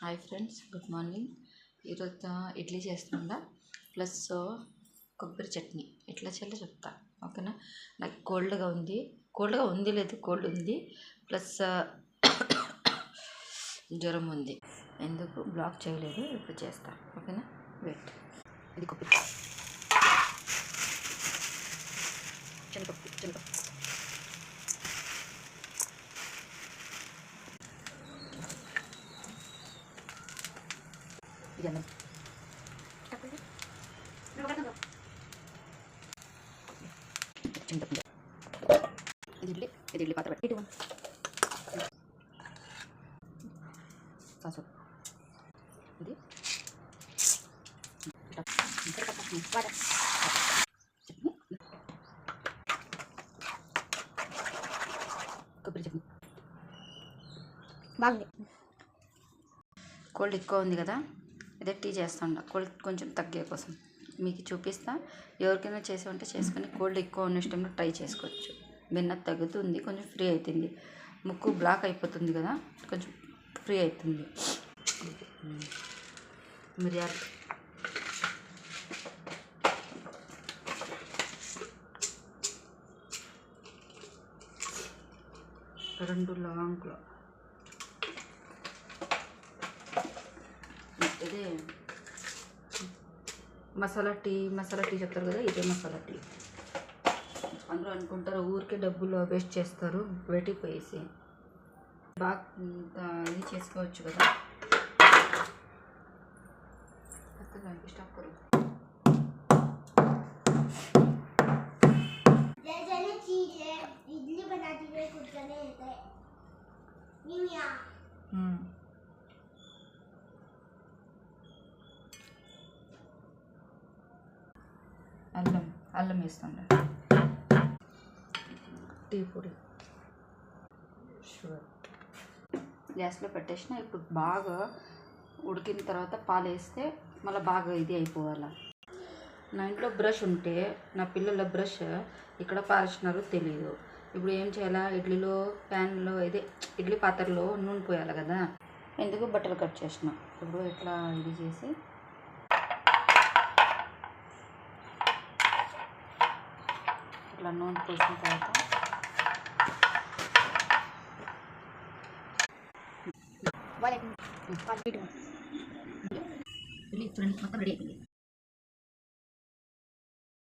Hi friends, good morning. ఈరోజు ఇడ్లీ చేస్తుందా plus కొబ్బరి చట్నీ ఎట్లా చేయాలో చెప్తా, ఓకేనా. నాకు కోల్డ్ ఉంది ప్లస్ జ్వరం ఉంది. ఎందుకు బ్లాక్ చేయలేదు, ఇప్పుడు చేస్తా, ఓకేనా. వెయిట్. ఇది కొబ్బరి శనగపప్పు ఇది అన్నం. ఇది ఇడ్లీ పాత్ర పెట్టి సాసు ఇది కొబ్బరి చట్నీ బాగుంది. కోల్డ్ ఎక్కువ ఉంది కదా, ఇదే టీ చేస్తుండ. కోల్డ్ కొంచెం తగ్గే కోసం మీకు చూపిస్తా. ఎవరికైనా చేసి ఉంటే చేసుకొని కోల్డ్ ఎక్కువ ఉన్న టైంలో ట్రై చేసుకోవచ్చు. వెన్న తగ్గుతుంది, కొంచెం ఫ్రీ అవుతుంది. ముక్కు బ్లాక్ అయిపోతుంది కదా, కొంచెం ఫ్రీ అవుతుంది. మిరియాలు, రెండు లవంగాలు, ఇదే మసాలా టీ చెప్తారు కదా, ఇదే మసాలా టీ. అందరూ అనుకుంటారు ఊరికే డబ్బులు వేస్ట్ చేస్తారు, వెటిపోయేసి బాగా ఇది చేసుకోవచ్చు కదా. స్టాప్ కరు इडली बनाती हुई कुछ करने देते हैं అల్లం వేస్తుండే, టీ పొడి, షుగర్. గ్యాస్లో పెట్టేసిన. ఇప్పుడు బాగా ఉడికిన తర్వాత పాలు వేస్తే మళ్ళీ బాగా ఇది అయిపోవాలి. నా ఇంట్లో బ్రష్ ఉంటే నా పిల్లల బ్రష్ ఇక్కడ పారేసినారో తెలియదు. ఇప్పుడు ఏం చేయాలా, ఇడ్లీలో ప్యాన్లో ఇడ్లీ పాత్రలో నూనె పోయాలి కదా, ఎందుకు బట్టలు కట్ చేసిన. ఇప్పుడు ఇట్లా ఇది చేసి ఇట్లా నూనె పోసిన తర్వాత ఇడ్లీ చూడండి మొత్తం రెడీ అయిపోయింది.